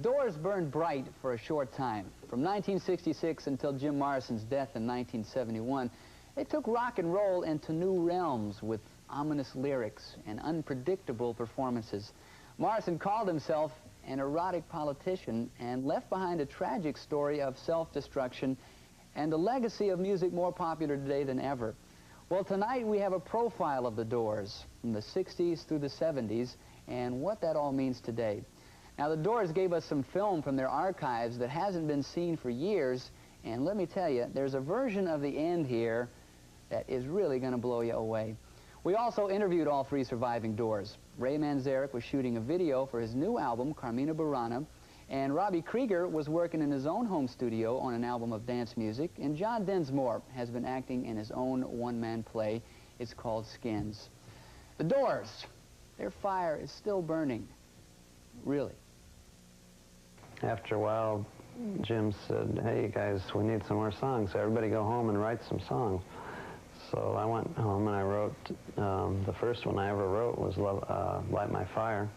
Doors burned bright for a short time. From 1966 until Jim Morrison's death in 1971, they took rock and roll into new realms with ominous lyrics and unpredictable performances. Morrison called himself an erotic politician and left behind a tragic story of self-destruction and a legacy of music more popular today than ever. Well, tonight we have a profile of the Doors from the 60s through the 70s and what that all means today. Now, the Doors gave us some film from their archives that hasn't been seen for years, and let me tell you, there's a version of the end here that is really going to blow you away. We also interviewed all three surviving Doors. Ray Manzarek was shooting a video for his new album, Carmina Burana, and Robbie Krieger was working in his own home studio on an album of dance music, and John Densmore has been acting in his own one-man play. It's called Skins. The Doors, their fire is still burning, really. After a while, Jim said, "Hey, you guys, we need some more songs. Everybody go home and write some songs." So I went home and I wrote, the first one I ever wrote was Light My Fire.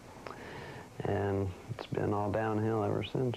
And it's been all downhill ever since.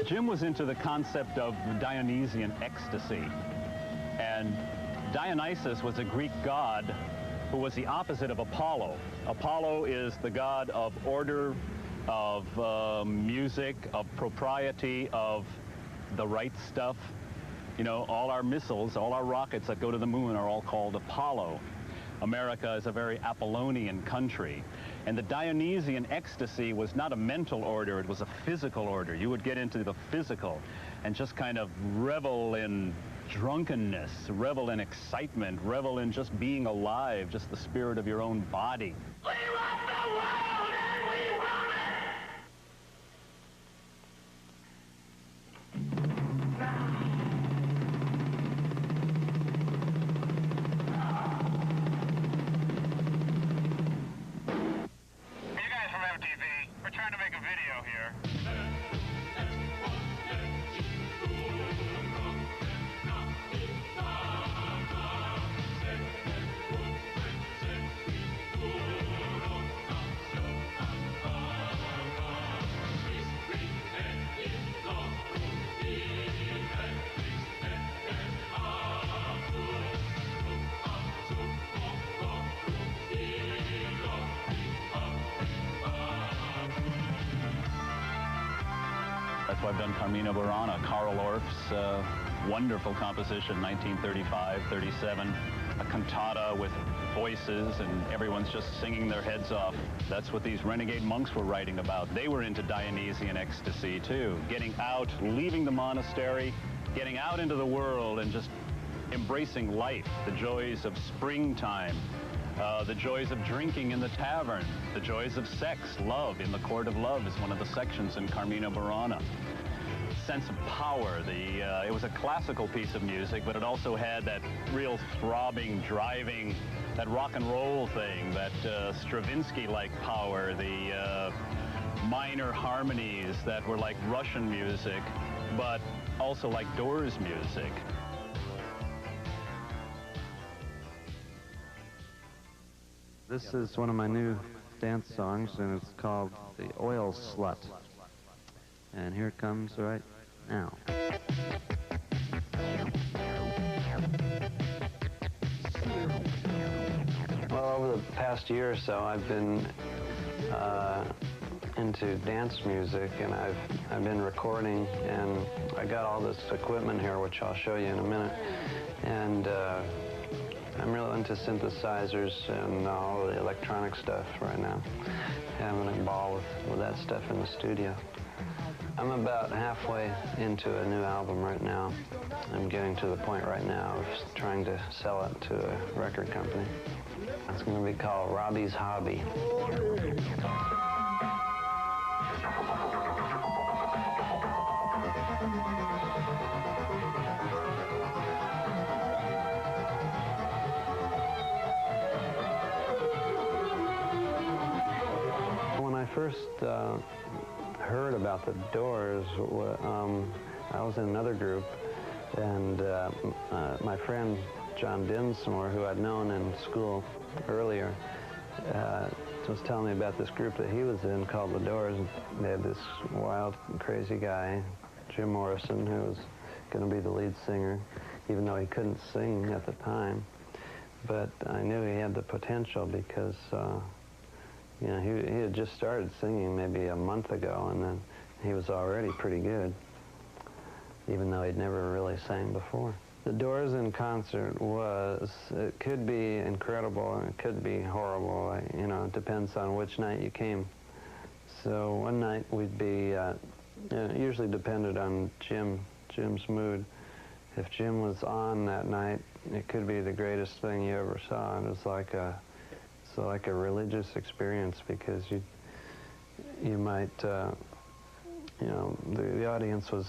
Jim was into the concept of Dionysian ecstasy, and Dionysus was a Greek god who was the opposite of Apollo. Apollo is the god of order, of music, of propriety, of the right stuff. You know, all our missiles, all our rockets that go to the moon are all called Apollo. America is a very Apollonian country. And the Dionysian ecstasy was not a mental order, it was a physical order. You would get into the physical and just kind of revel in drunkenness, revel in excitement, revel in just being alive, just the spirit of your own body. We want the world and we want it! You guys from MTV, we're trying to make a video here. I've done Carmina Burana, Karl Orff's wonderful composition, 1935, 37, a cantata with voices and everyone's just singing their heads off. That's what these renegade monks were writing about. They were into Dionysian ecstasy too, getting out, leaving the monastery, getting out into the world and just embracing life, the joys of springtime, the joys of drinking in the tavern, the joys of sex, love. In the Court of Love is one of the sections in Carmina Burana. Sense of power. It was a classical piece of music, but it also had that real throbbing, driving, that rock and roll thing, that Stravinsky-like power, the minor harmonies that were like Russian music, but also like Doors music. This is one of my new dance songs, and it's called The Oil Slut. And here it comes right now. Well, over the past year or so, I've been into dance music, and I've been recording, and I got all this equipment here, which I'll show you in a minute. And I'm really into synthesizers and all the electronic stuff right now. Having a ball with that stuff in the studio. I'm about halfway into a new album right now. I'm getting to the point right now of trying to sell it to a record company. It's going to be called Robbie's Hobby. When I first heard about the Doors, I was in another group, and my friend John Dinsmore, who I'd known in school earlier, was telling me about this group that he was in called the Doors. They had this wild, crazy guy, Jim Morrison, who was going to be the lead singer, even though he couldn't sing at the time. But I knew he had the potential because you know, he had just started singing maybe a month ago, and then he was already pretty good, even though he'd never really sang before. The Doors in concert it could be incredible and it could be horrible. You know, it depends on which night you came. So one night we'd be, it usually depended on Jim's mood. If Jim was on that night, it could be the greatest thing you ever saw. It was like a religious experience, because you might, you know, the audience was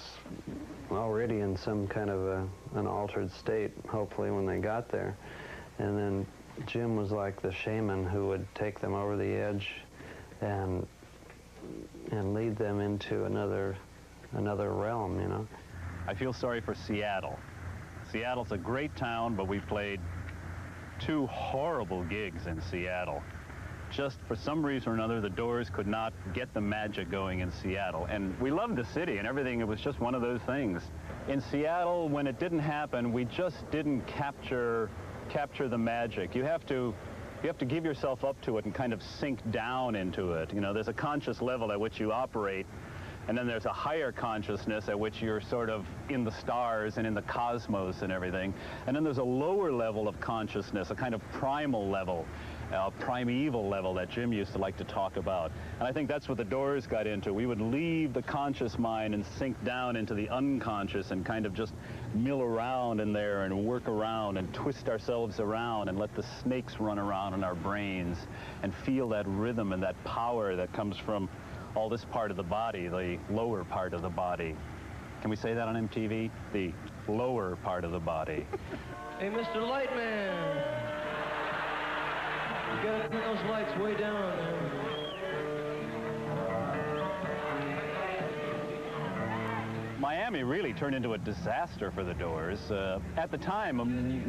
already in some kind of an altered state, hopefully, when they got there. And then Jim was like the shaman who would take them over the edge and lead them into another realm, you know. I feel sorry for Seattle. Seattle's a great town, but we played 2 horrible gigs in Seattle. Just for some reason or another, the Doors could not get the magic going in Seattle. And we loved the city and everything. It was just one of those things. In Seattle, when it didn't happen, we just didn't capture the magic. You have to give yourself up to it and kind of sink down into it. You know, there's a conscious level at which you operate, and then there's a higher consciousness at which you're sort of in the stars and in the cosmos and everything. And then there's a lower level of consciousness, a kind of primal level, primeval level that Jim used to like to talk about. And I think that's what the Doors got into. We would leave the conscious mind and sink down into the unconscious and kind of just mill around in there and work around and twist ourselves around and let the snakes run around in our brains and feel that rhythm and that power that comes from all this part of the body, the lower part of the body. Can we say that on MTV? The lower part of the body. Hey, Mr. Lightman! You gotta turn those lights way down, man. Miami really turned into a disaster for the Doors. At the time,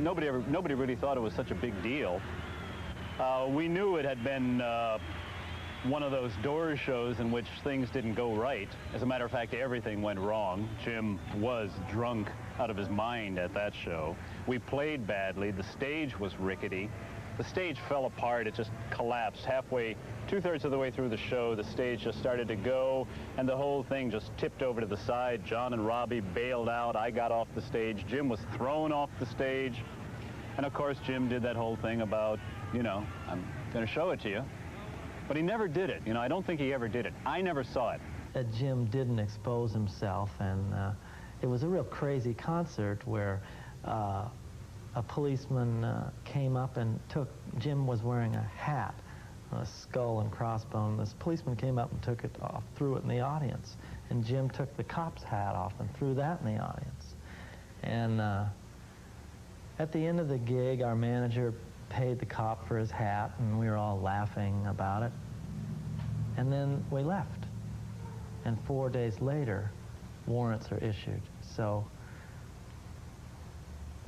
nobody really thought it was such a big deal. We knew it had been one of those Doors shows in which things didn't go right. As a matter of fact, everything went wrong. Jim was drunk out of his mind at that show. We played badly. The stage was rickety. the stage fell apart. It just collapsed halfway, 2/3 of the way through the show. The stage just started to go, and the whole thing just tipped over to the side. John and Robbie bailed out. I got off the stage. Jim was thrown off the stage. And of course, Jim did that whole thing about, you know, I'm going to show it to you. But he never did it. You know, I don't think he ever did it. I never saw it. Jim didn't expose himself, and it was a real crazy concert where a policeman came up and took, Jim was wearing a hat, a skull and crossbone. This policeman came up and took it off, threw it in the audience. And Jim took the cop's hat off and threw that in the audience. And at the end of the gig, our manager paid the cop for his hat, and we were all laughing about it. And then we left. And 4 days later, warrants are issued. So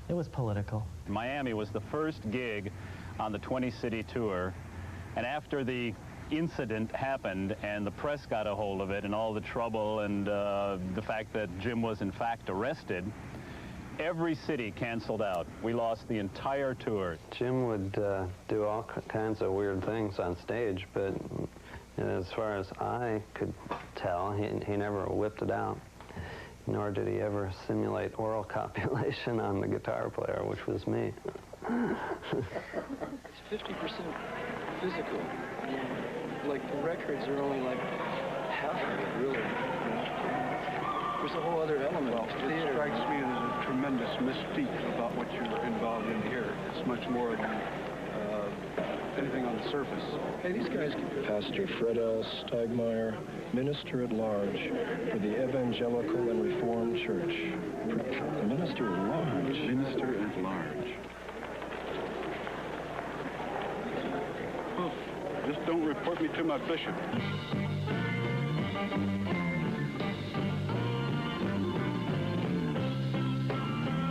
it was political. Miami was the first gig on the 20-city tour, and after the incident happened and the press got a hold of it and all the trouble and the fact that Jim was in fact arrested, every city canceled out. We lost the entire tour. Jim would do all kinds of weird things on stage, but as far as I could tell, he never whipped it out. Nor did he ever simulate oral copulation on the guitar player, which was me. It's 50% physical. Like, the records are only like half of it, really. There's a whole other element. Well, it strikes me as a tremendous mystique about what you're involved in here. It's much more than anything on the surface. Hey, these guys... Pastor Fred L. Steigmeyer, Minister at Large for the Evangelical and Reformed Church. Minister at Large? Minister at Large. Well, just don't report me to my bishop.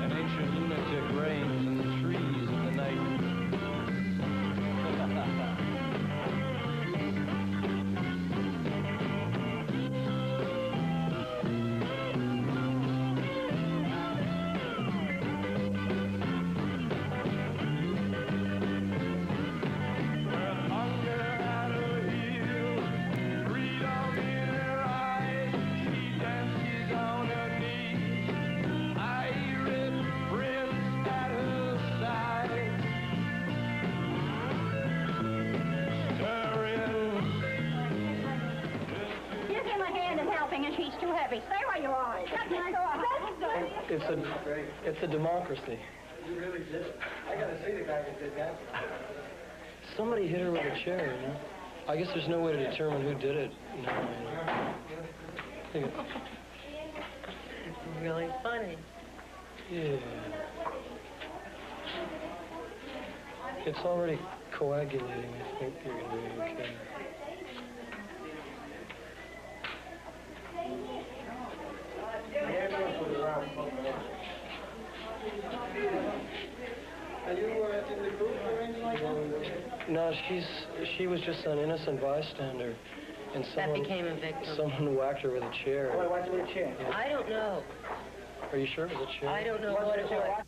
An ancient lunatic reigns in the trees of the night. It's a democracy. You really did it. I gotta see the guy that did that. Somebody hit her with a chair, you know? I guess there's no way to determine who did it. No, It's really funny. Yeah. It's already coagulating. I think you're gonna be okay. Are you in the group or anything like that? No, she was just an innocent bystander, and someone became a victim. Someone whacked her with a chair. Oh, I whacked her with a chair. Yeah. I don't know. Are you sure it was a chair? I don't know what it was.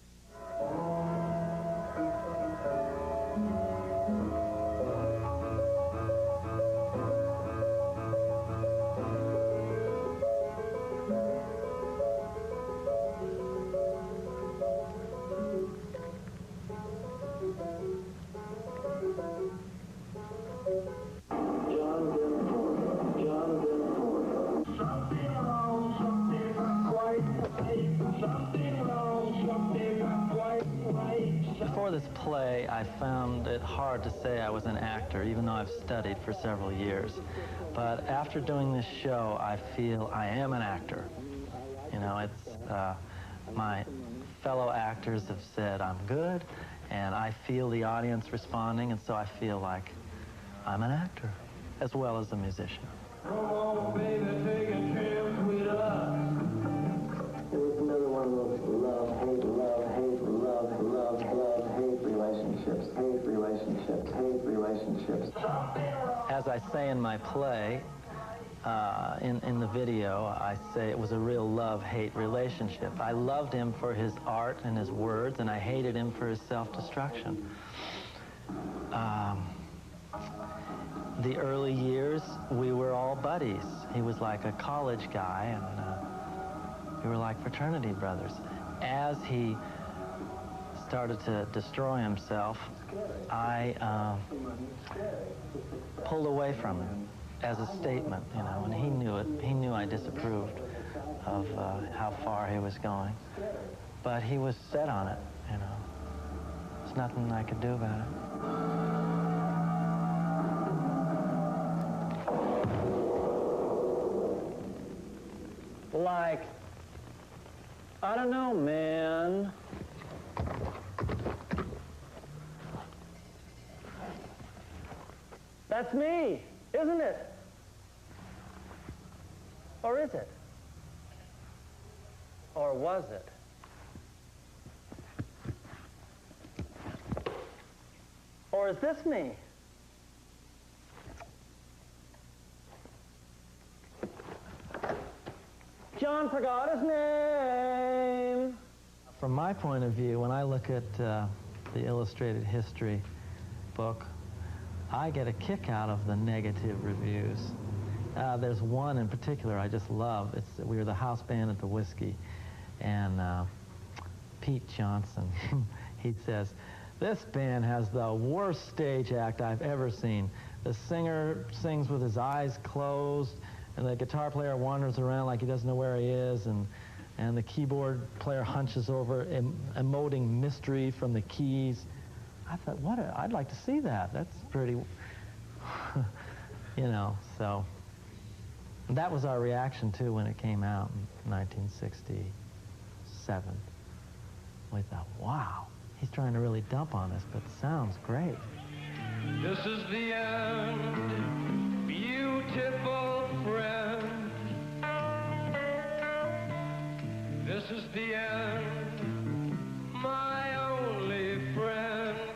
Before this play, I found it hard to say I was an actor, even though I've studied for several years. But after doing this show, I feel I am an actor. You know, it's, my fellow actors have said I'm good, and I feel the audience responding, and so I feel like I'm an actor, as well as a musician. Come on, baby, take a trip with us. It was another one of those love, hate, love, hate, love, love, love, hate relationships, hate relationships, hate relationships. As I say in my play, in the video, I say it was a real love-hate relationship. I loved him for his art and his words, and I hated him for his self-destruction. the early years, we were all buddies. He was like a college guy, and we were like fraternity brothers. As he started to destroy himself, I pulled away from him as a statement, you know, and he knew it. He knew I disapproved of how far he was going. But he was set on it, you know. There's nothing I could do about it. Like, I don't know, man. That's me, isn't it? Or is it? Or was it? Or is this me? John forgot his name. From my point of view, when I look at the illustrated history book, I get a kick out of the negative reviews. There's one in particular I just love. We were the house band at the Whiskey, and Pete Johnson, he says, "This band has the worst stage act I've ever seen. The singer sings with his eyes closed, and the guitar player wanders around like he doesn't know where he is, and the keyboard player hunches over, emoting mystery from the keys." I thought, I'd like to see that. That's pretty, you know, so. That was our reaction, too, when it came out in 1967. We thought, wow, he's trying to really dump on us, but it sounds great. This is the end, beautiful friend. This is the end, my only friend.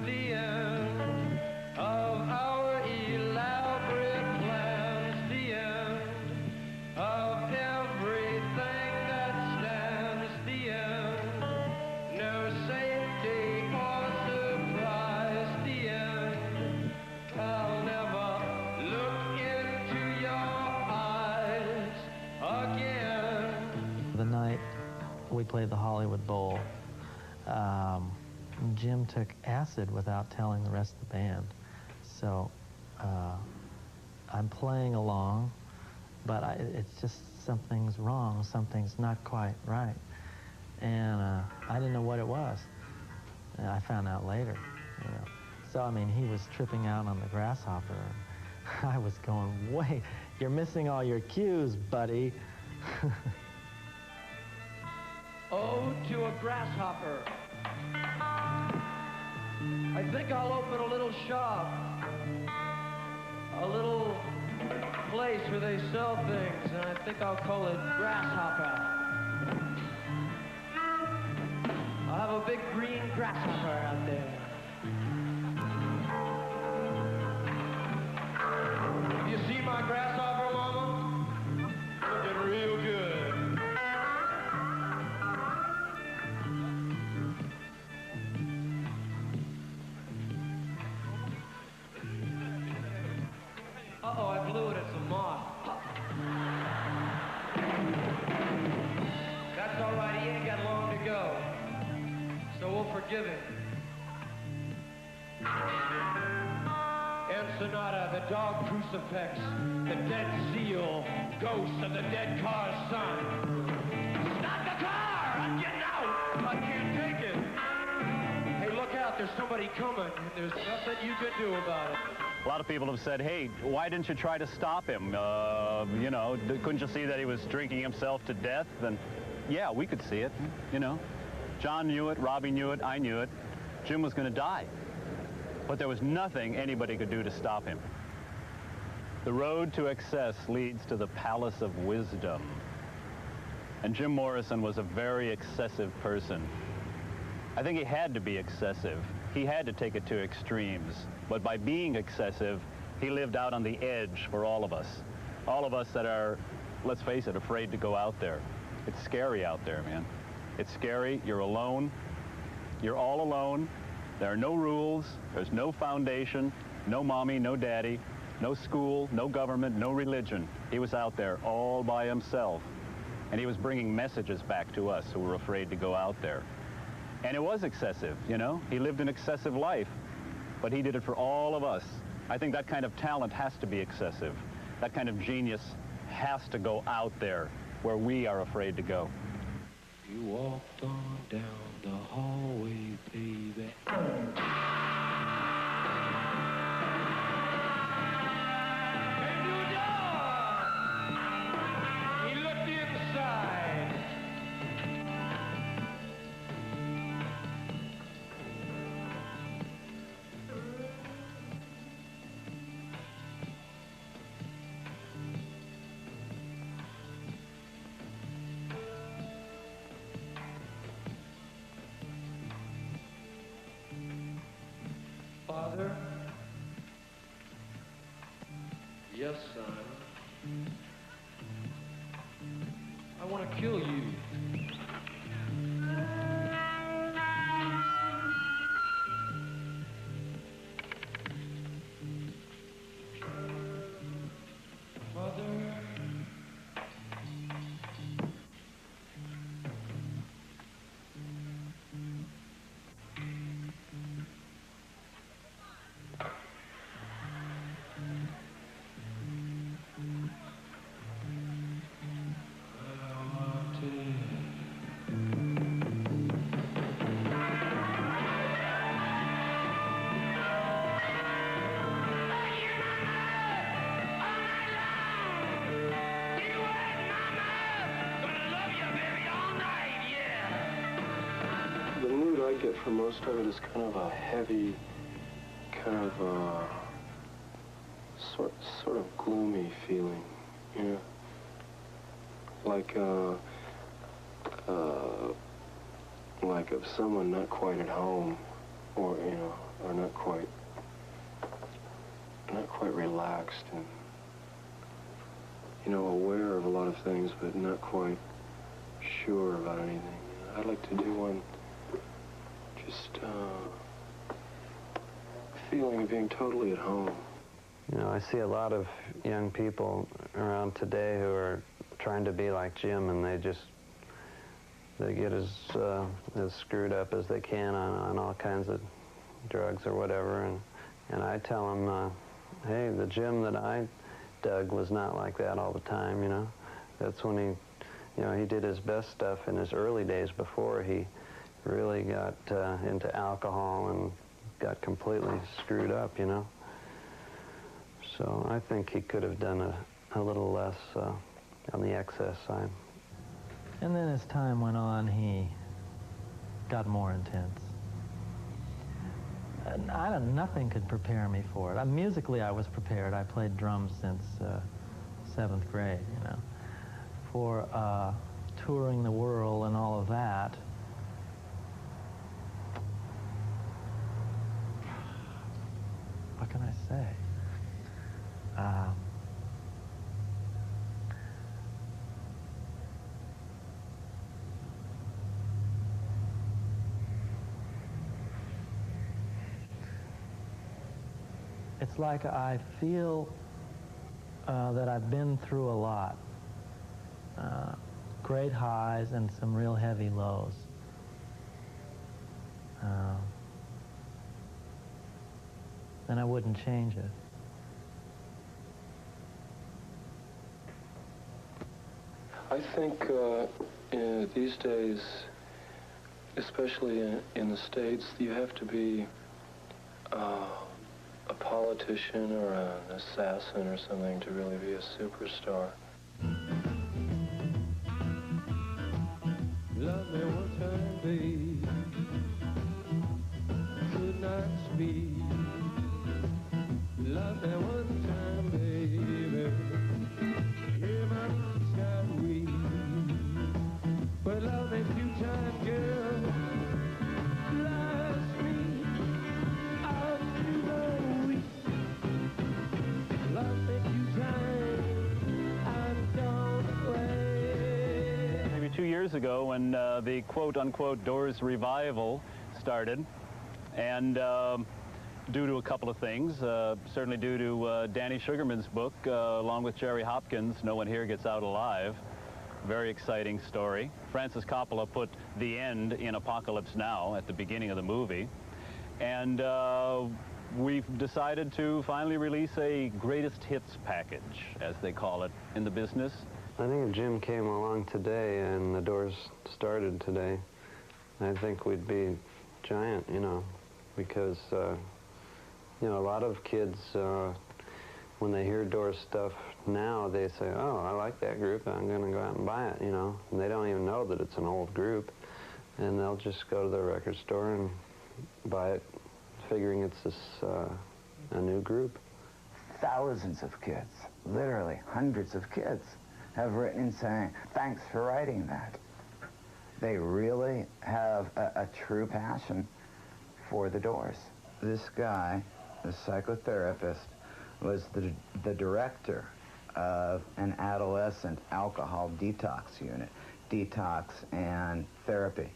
The end of our elaborate plans. The end of everything that stands. The end, no safety or surprise. The end, I'll never look into your eyes again. The night we played the Hollywood Bowl, Jim took acid without telling the rest of the band. So I'm playing along, but it's just something's wrong, something's not quite right. And I didn't know what it was. And I found out later, you know. So, I mean, he was tripping out on the grasshopper. And I was going, wait, you're missing all your cues, buddy. Ode to a grasshopper. I think I'll open a little shop, a little place where they sell things, and I think I'll call it Grasshopper. I'll have a big green grasshopper out there. You see my grasshopper, Mama? Looking real good. Uh-oh, I blew it at some moth. That's all right, he ain't got long to go. So we'll forgive him. Ensenada, the dog crucifix, the dead seal, ghost of the dead car's son. Stop the car! I'm getting out! I can't take it. Hey, look out, there's somebody coming, and there's nothing you can do about it. A lot of people have said, hey, why didn't you try to stop him? You know, couldn't you see that he was drinking himself to death? And yeah, we could see it, you know. John knew it, Robbie knew it, I knew it. Jim was going to die. But there was nothing anybody could do to stop him. The road to excess leads to the palace of wisdom. And Jim Morrison was a very excessive person. I think he had to be excessive. He had to take it to extremes. But by being excessive, he lived out on the edge for all of us. All of us that are, let's face it, afraid to go out there. It's scary out there, man. It's scary. You're alone. You're all alone. There are no rules, there's no foundation, no mommy, no daddy, no school, no government, no religion. He was out there all by himself. And he was bringing messages back to us who were afraid to go out there. And it was excessive, you know? He lived an excessive life, but he did it for all of us. I think that kind of talent has to be excessive. That kind of genius has to go out there where we are afraid to go. You walked on down the hallway, baby. Father? Yes, son. I want to kill you. I get for most of it is kind of a heavy, kind of a sort of gloomy feeling, you know, like of someone not quite at home, or you know, or not quite relaxed and, you know, aware of a lot of things, but not quite sure about anything. I'd like to do one. Just feeling of being totally at home. You know, I see a lot of young people around today who are trying to be like Jim, and they get as screwed up as they can on all kinds of drugs or whatever, and I tell them, hey, the Jim that I dug was not like that all the time, you know. That's when he did his best stuff in his early days before he really got into alcohol and got completely screwed up, you know. So I think he could have done a little less on the excess side. And then as time went on, he got more intense. And nothing could prepare me for it. Musically, I was prepared. I played drums since 7th grade, you know. For touring the world and all of that, what can I say? It's like I feel that I've been through a lot. Great highs and some real heavy lows. And I wouldn't change it. I think these days, especially in the States, you have to be a politician or an assassin or something to really be a superstar. Love me one time, babe. Could not speak. Love me one time, baby. Hear my sky weep. But love me 2 times, girl. Last me out to the week. Love me 2 times, and don't wait. Maybe 2 years ago when the quote-unquote Doors revival started, And due to a couple of things, certainly due to Danny Sugarman's book, along with Jerry Hopkins, No One Here Gets Out Alive. Very exciting story. Francis Coppola put the end in Apocalypse Now at the beginning of the movie. And we've decided to finally release a greatest hits package, as they call it in the business. I think if Jim came along today and the Doors started today, I think we'd be giant, you know, because, you know, a lot of kids, when they hear Doors stuff now, they say, oh, I like that group, I'm going to go out and buy it, you know. And they don't even know that it's an old group. And they'll just go to the record store and buy it, figuring it's this, a new group. Thousands of kids, literally hundreds of kids, have written in saying, thanks for writing that. They really have a true passion for the Doors. This guy, the psychotherapist, was the director of an adolescent alcohol detox unit, detox and therapy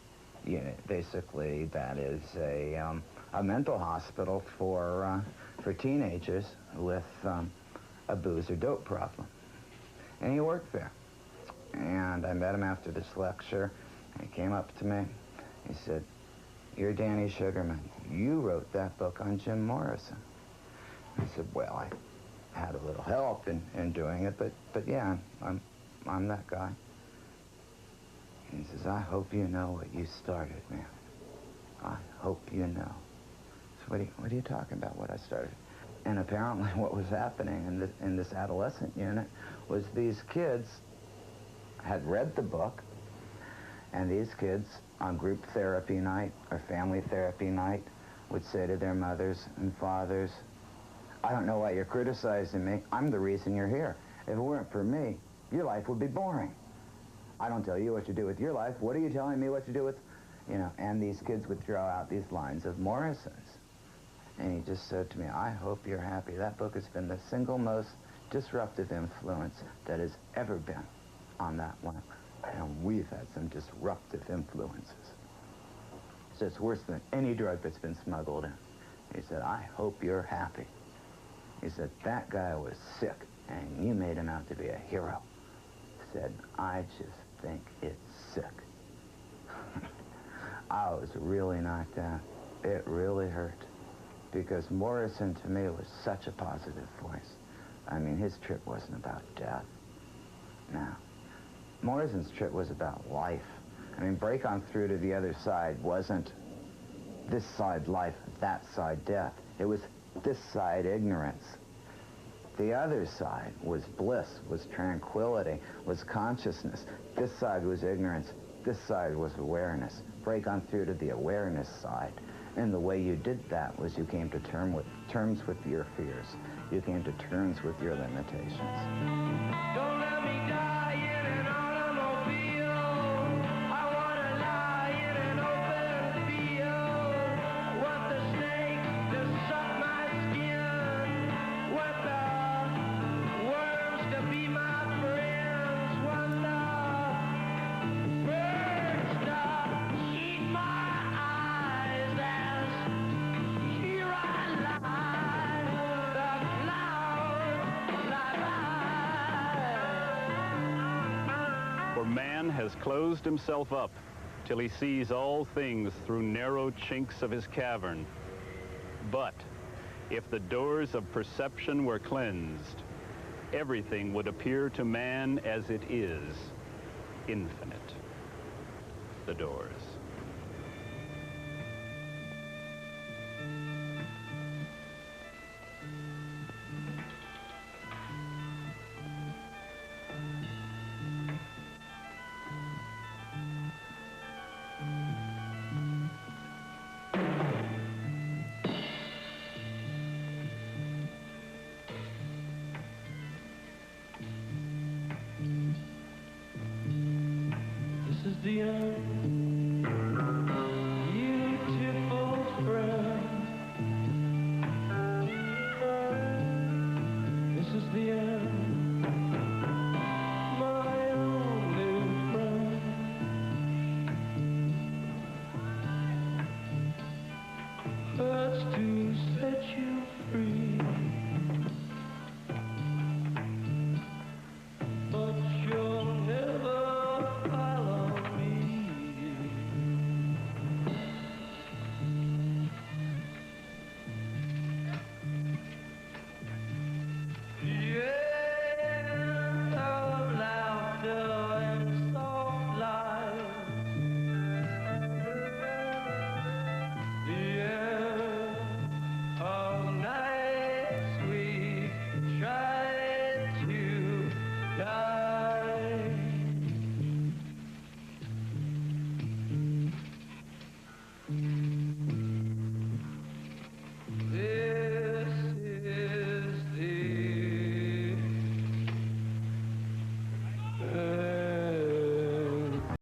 unit. Basically, that is a mental hospital for teenagers with a booze or dope problem. And he worked there. And I met him after this lecture. He came up to me. He said, you're Danny Sugarman. You wrote that book on Jim Morrison. I said, well, I had a little help in doing it, but yeah, I'm that guy. He says, I hope you know what you started, man. I hope you know. So what are you talking about, what I started? And apparently what was happening in this adolescent unit was these kids had read the book, and these kids on group therapy night or family therapy night would say to their mothers and fathers, I don't know why you're criticizing me. I'm the reason you're here. If it weren't for me, your life would be boring. I don't tell you what to do with your life. What are you telling me what to do with, you know? And these kids would throw out these lines of Morrison's. And he just said to me, I hope you're happy. That book has been the single most disruptive influence that has ever been on that one. And we've had some disruptive influences. So it's worse than any drug that's been smuggled in. He said, I hope you're happy. He said, that guy was sick, and you made him out to be a hero. He said, I just think it's sick. I was really knocked down. It really hurt. Because Morrison, to me, was such a positive voice. I mean, his trip wasn't about death. No. Morrison's trip was about life. I mean, Break On Through to the Other Side wasn't this side life, that side death. It was this side ignorance. The other side was bliss, was tranquility, was consciousness. This side was ignorance. This side was awareness. Break on through to the awareness side. And the way you did that was you came to terms with your fears. You came to terms with your limitations. Don't let me die in an automobile. I want to lie in an open field. I want the snake to suck my skin. Want the worms to be my friends. Want the birds to eat my eyes as here I lie. The clouds lie by. For man has closed himself up till he sees all things through narrow chinks of his cavern. But if the doors of perception were cleansed, everything would appear to man as it is, infinite. The Doors. This is the end, beautiful friend. This is the end, my only friend. to set you free.